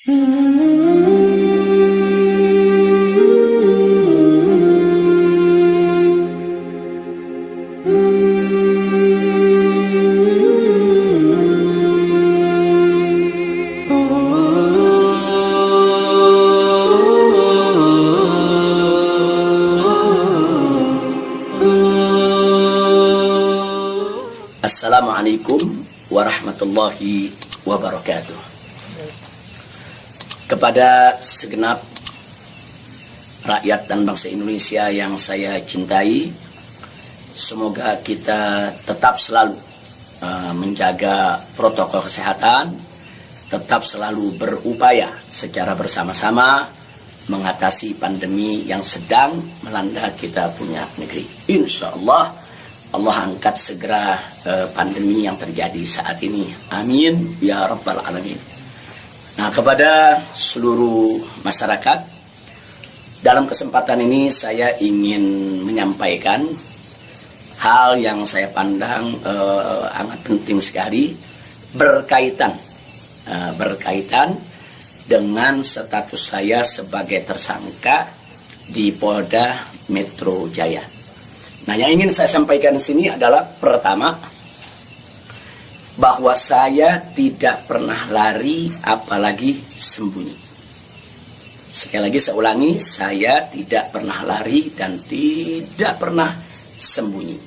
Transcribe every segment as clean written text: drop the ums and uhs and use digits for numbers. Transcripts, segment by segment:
Assalamualaikum warahmatullahi wabarakatuh. Kepada segenap rakyat dan bangsa Indonesia yang saya cintai, semoga kita tetap selalu menjaga protokol kesehatan, tetap selalu berupaya secara bersama-sama mengatasi pandemi yang sedang melanda kita punya negeri. Insya Allah Allah angkat segera pandemi yang terjadi saat ini. Amin ya rabbal alamin. Nah, kepada seluruh masyarakat, dalam kesempatan ini saya ingin menyampaikan hal yang saya pandang amat penting sekali berkaitan dengan status saya sebagai tersangka di Polda Metro Jaya. Nah, yang ingin saya sampaikan di sini adalah pertama, bahwa saya tidak pernah lari apalagi sembunyi. Sekali lagi saya ulangi, saya tidak pernah lari dan tidak pernah sembunyi.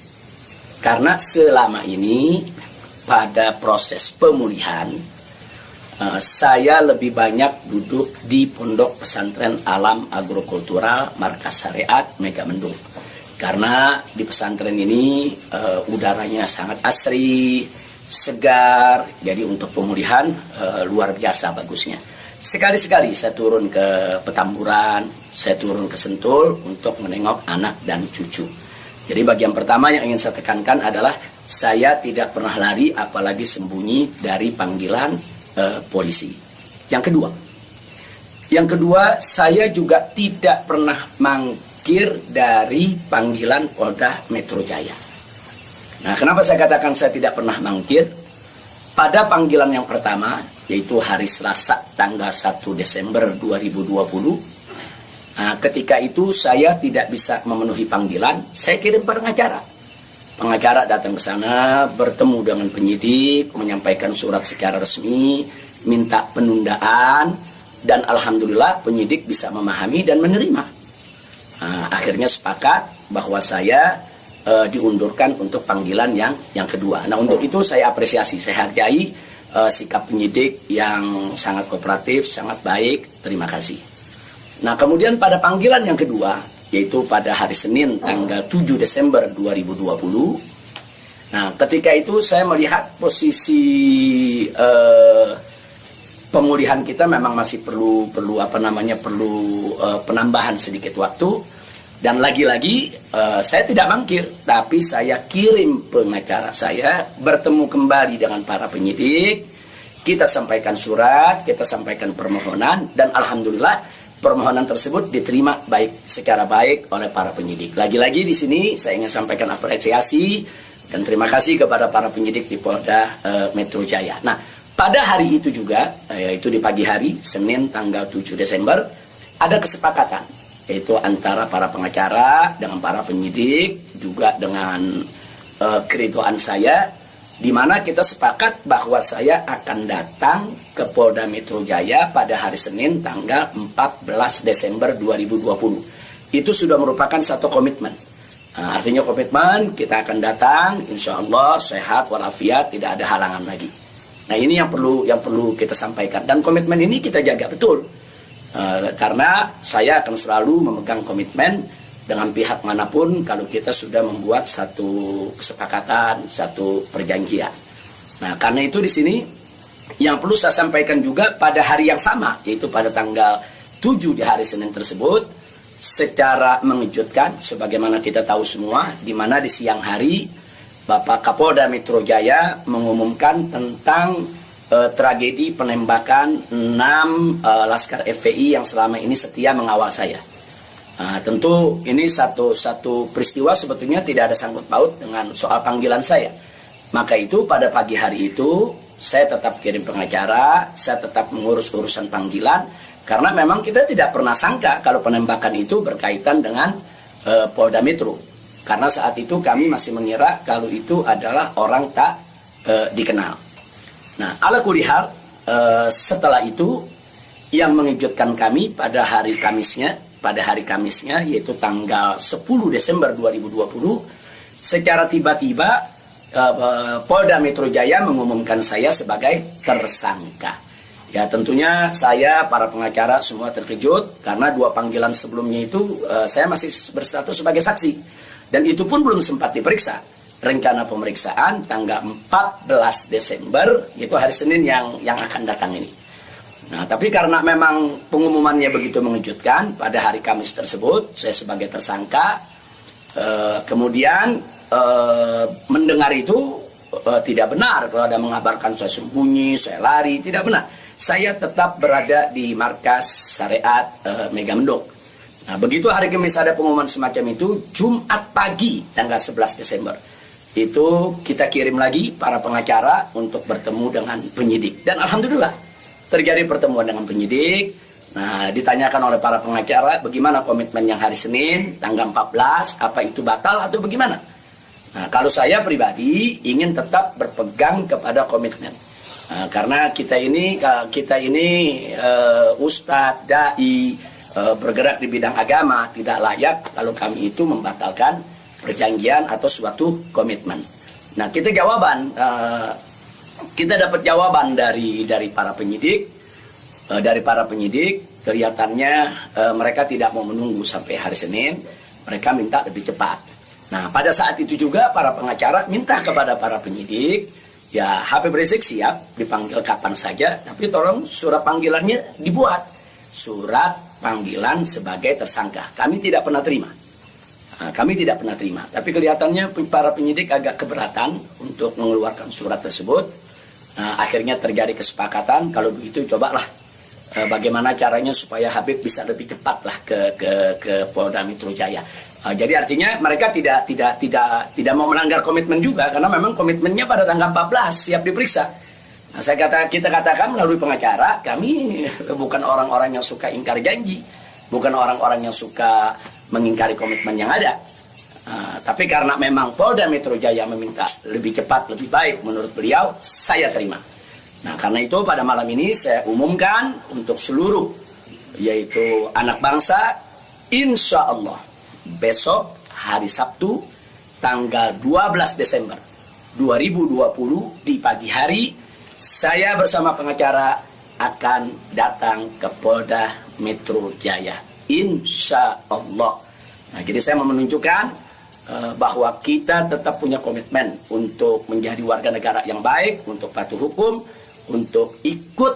Karena selama ini pada proses pemulihan, saya lebih banyak duduk di Pondok Pesantren Alam Agrokultural Markas Syariat Megamendung. Karena di pesantren ini udaranya sangat asri, segar, jadi untuk pemulihan luar biasa bagusnya. Sekali-sekali saya turun ke Petamburan, saya turun ke Sentul untuk menengok anak dan cucu. Jadi bagian pertama yang ingin saya tekankan adalah saya tidak pernah lari apalagi sembunyi dari panggilan polisi. Yang kedua, saya juga tidak pernah dari panggilan Polda Metro Jaya. Nah, kenapa saya katakan saya tidak pernah mangkir? Pada panggilan yang pertama, yaitu hari Selasa tanggal 1 Desember 2020, nah, ketika itu saya tidak bisa memenuhi panggilan, saya kirim pengacara. Pengacara datang ke sana, bertemu dengan penyidik, menyampaikan surat secara resmi, minta penundaan, dan alhamdulillah penyidik bisa memahami dan menerima. Akhirnya sepakat bahwa saya diundurkan untuk panggilan yang kedua. Nah, untuk itu saya apresiasi, saya hargai sikap penyidik yang sangat kooperatif, sangat baik. Terima kasih. Nah, kemudian pada panggilan yang kedua, yaitu pada hari Senin tanggal 7 Desember 2020. Nah, ketika itu saya melihat posisi pemulihan kita memang masih perlu penambahan sedikit waktu. Dan lagi-lagi saya tidak mangkir, tapi saya kirim pengacara saya, bertemu kembali dengan para penyidik, kita sampaikan surat, kita sampaikan permohonan, dan alhamdulillah permohonan tersebut diterima secara baik oleh para penyidik. Lagi-lagi di sini saya ingin sampaikan apresiasi dan terima kasih kepada para penyidik di Polda Metro Jaya. Nah, pada hari itu juga, yaitu di pagi hari, Senin tanggal 7 Desember, ada kesepakatan, yaitu antara para pengacara dengan para penyidik, juga dengan keridoan saya, di mana kita sepakat bahwa saya akan datang ke Polda Metro Jaya pada hari Senin tanggal 14 Desember 2020. Itu sudah merupakan satu komitmen. Nah, artinya komitmen, kita akan datang, insya Allah sehat walafiat, tidak ada halangan lagi. Nah, ini yang perlu kita sampaikan, dan komitmen ini kita jaga betul, karena saya akan selalu memegang komitmen dengan pihak manapun kalau kita sudah membuat satu kesepakatan, satu perjanjian. Nah, karena itu di sini yang perlu saya sampaikan juga pada hari yang sama, yaitu pada tanggal 7 di hari Senin tersebut, secara mengejutkan, sebagaimana kita tahu semua, di mana di siang hari Bapak Kapolda Metro Jaya mengumumkan tentang tragedi penembakan 6 Laskar FPI yang selama ini setia mengawal saya. Tentu ini satu peristiwa sebetulnya tidak ada sangkut paut dengan soal panggilan saya. Maka itu pada pagi hari itu saya tetap kirim pengacara, saya tetap mengurus urusan panggilan, karena memang kita tidak pernah sangka kalau penembakan itu berkaitan dengan Polda Metro. Karena saat itu kami masih mengira kalau itu adalah orang tak dikenal. Nah, ala kulli hal, setelah itu yang mengejutkan kami pada hari Kamisnya, yaitu tanggal 10 Desember 2020, secara tiba-tiba Polda Metro Jaya mengumumkan saya sebagai tersangka. Ya, tentunya saya, para pengacara semua terkejut karena 2 panggilan sebelumnya itu saya masih berstatus sebagai saksi, dan itu pun belum sempat diperiksa. Rencana pemeriksaan tanggal 14 Desember, itu hari Senin yang akan datang ini. Nah, tapi karena memang pengumumannya begitu mengejutkan, pada hari Kamis tersebut saya sebagai tersangka, kemudian mendengar itu tidak benar kalau ada mengabarkan saya sembunyi, saya lari, tidak benar. Saya tetap berada di markas syariat Megamendung. Nah, begitu hari Kamis ada pengumuman semacam itu, Jumat pagi tanggal 11 Desember itu kita kirim lagi para pengacara untuk bertemu dengan penyidik, dan alhamdulillah terjadi pertemuan dengan penyidik. Nah, ditanyakan oleh para pengacara bagaimana komitmen yang hari Senin tanggal 14, apa itu batal atau bagaimana. Nah, kalau saya pribadi ingin tetap berpegang kepada komitmen. Nah, karena kita ini ustadz, dai, bergerak di bidang agama, tidak layak kalau kami itu membatalkan perjanjian atau suatu komitmen. Nah, kita dapat jawaban dari para penyidik. Dari para penyidik kelihatannya mereka tidak mau menunggu sampai hari Senin, mereka minta lebih cepat. Nah, pada saat itu juga para pengacara minta kepada para penyidik, ya Habib Rizik siap dipanggil kapan saja, tapi tolong surat panggilannya dibuat. Surat panggilan sebagai tersangka. Kami tidak pernah terima. Tapi kelihatannya para penyidik agak keberatan untuk mengeluarkan surat tersebut. Nah, akhirnya terjadi kesepakatan, kalau begitu cobalah bagaimana caranya supaya Habib bisa lebih cepatlah ke Polda Metro Jaya. Jadi artinya mereka tidak mau melanggar komitmen juga, karena memang komitmennya pada tanggal 14 siap diperiksa. Nah, kita katakan melalui pengacara, kami bukan orang-orang yang suka ingkar janji, bukan orang-orang yang suka mengingkari komitmen yang ada. Tapi karena memang Polda Metro Jaya meminta lebih cepat, lebih baik menurut beliau, saya terima. Nah, karena itu pada malam ini saya umumkan untuk seluruh, yaitu anak bangsa, insya Allah besok hari Sabtu tanggal 12 Desember 2020 di pagi hari, saya bersama pengacara akan datang ke Polda Metro Jaya, insya Allah. Nah, jadi saya mau menunjukkan bahwa kita tetap punya komitmen untuk menjadi warga negara yang baik, untuk patuh hukum, untuk ikut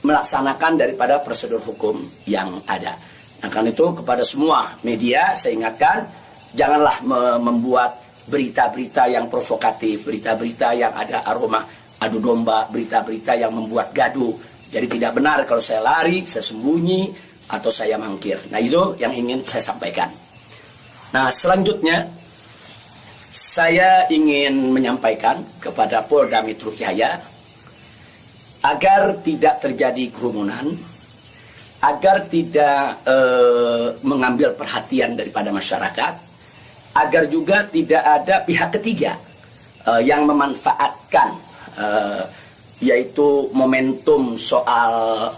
melaksanakan daripada prosedur hukum yang ada. Nah, karena itu kepada semua media saya ingatkan, janganlah membuat berita-berita yang provokatif, berita-berita yang ada aroma adu domba, berita-berita yang membuat gaduh. Jadi tidak benar kalau saya lari, saya sembunyi, atau saya mangkir. Nah, itu yang ingin saya sampaikan. Nah, selanjutnya saya ingin menyampaikan kepada Polda Metro Jaya agar tidak terjadi kerumunan, agar tidak mengambil perhatian daripada masyarakat, agar juga tidak ada pihak ketiga yang memanfaatkan yaitu momentum soal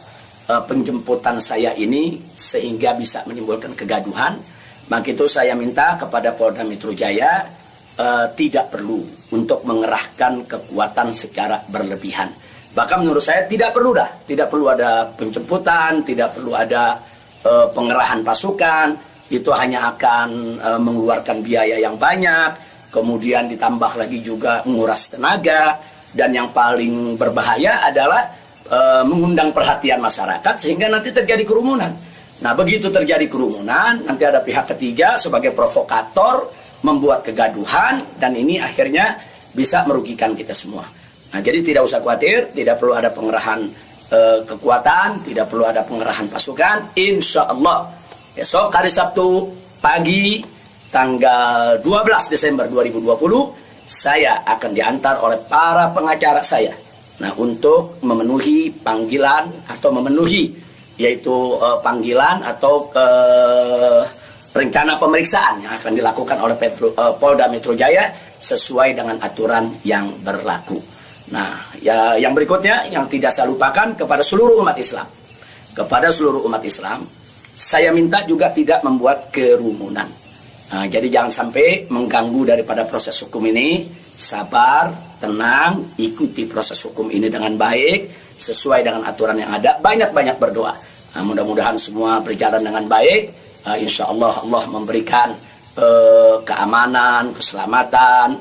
penjemputan saya ini sehingga bisa menimbulkan kegaduhan. Maka itu saya minta kepada Polda Metro Jaya tidak perlu untuk mengerahkan kekuatan secara berlebihan. Bahkan menurut saya tidak perlu ada penjemputan, tidak perlu ada pengerahan pasukan. Itu hanya akan mengeluarkan biaya yang banyak, kemudian ditambah lagi juga menguras tenaga, dan yang paling berbahaya adalah mengundang perhatian masyarakat sehingga nanti terjadi kerumunan. Nah, begitu terjadi kerumunan, nanti ada pihak ketiga sebagai provokator membuat kegaduhan, dan ini akhirnya bisa merugikan kita semua. Nah, jadi tidak usah khawatir, tidak perlu ada pengerahan kekuatan, tidak perlu ada pengerahan pasukan. Insya Allah besok hari Sabtu pagi tanggal 12 Desember 2020 saya akan diantar oleh para pengacara saya Nah, untuk memenuhi panggilan atau memenuhi yaitu panggilan atau rencana pemeriksaan yang akan dilakukan oleh Polda Metro Jaya sesuai dengan aturan yang berlaku. Nah, ya, yang berikutnya yang tidak saya lupakan kepada seluruh umat Islam. Kepada seluruh umat Islam, saya minta juga tidak membuat kerumunan. Nah, jadi jangan sampai mengganggu daripada proses hukum ini. Sabar, tenang, ikuti proses hukum ini dengan baik, sesuai dengan aturan yang ada. Banyak-banyak berdoa. Nah, mudah-mudahan semua berjalan dengan baik. Insya Allah Allah memberikan keamanan, keselamatan,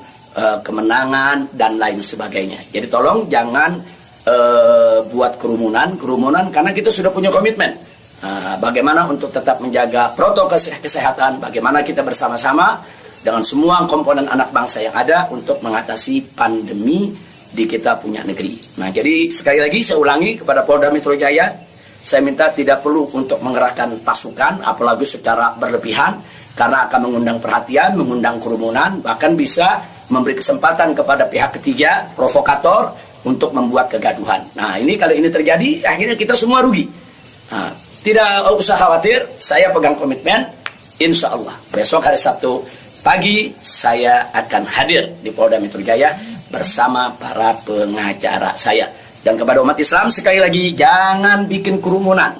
kemenangan, dan lain sebagainya. Jadi tolong jangan buat kerumunan karena kita sudah punya komitmen. Bagaimana untuk tetap menjaga protokol kesehatan, bagaimana kita bersama-sama dengan semua komponen anak bangsa yang ada untuk mengatasi pandemi di kita punya negeri. Nah, jadi sekali lagi saya ulangi kepada Polda Metro Jaya, saya minta tidak perlu untuk mengerahkan pasukan, apalagi secara berlebihan, karena akan mengundang perhatian, mengundang kerumunan, bahkan bisa memberi kesempatan kepada pihak ketiga, provokator, untuk membuat kegaduhan. Nah, ini kalau ini terjadi, akhirnya kita semua rugi. Nah, tidak usah khawatir, saya pegang komitmen, insya Allah besok hari Sabtu pagi saya akan hadir di Polda Metro Jaya bersama para pengacara saya. Dan kepada umat Islam sekali lagi, jangan bikin kerumunan.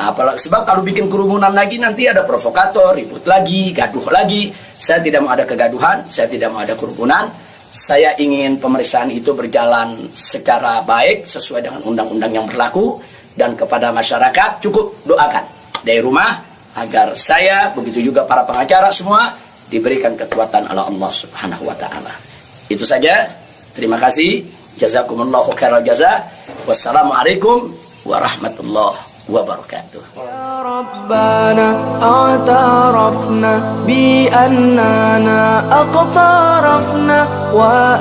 Apalagi sebab kalau bikin kerumunan lagi nanti ada provokator, ribut lagi, gaduh lagi. Saya tidak mau ada kegaduhan, saya tidak mau ada kerumunan. Saya ingin pemeriksaan itu berjalan secara baik sesuai dengan undang-undang yang berlaku, dan kepada masyarakat cukup doakan dari rumah agar saya, begitu juga para pengacara semua, diberikan kekuatan oleh Allah Subhanahu wa taala. Itu saja. Terima kasih. Jazakumullahu khairal jaza. Wassalamualaikum warahmatullahi wabarakatuh. Ya Rabbana a'tarafna bi annana aqtarafna wa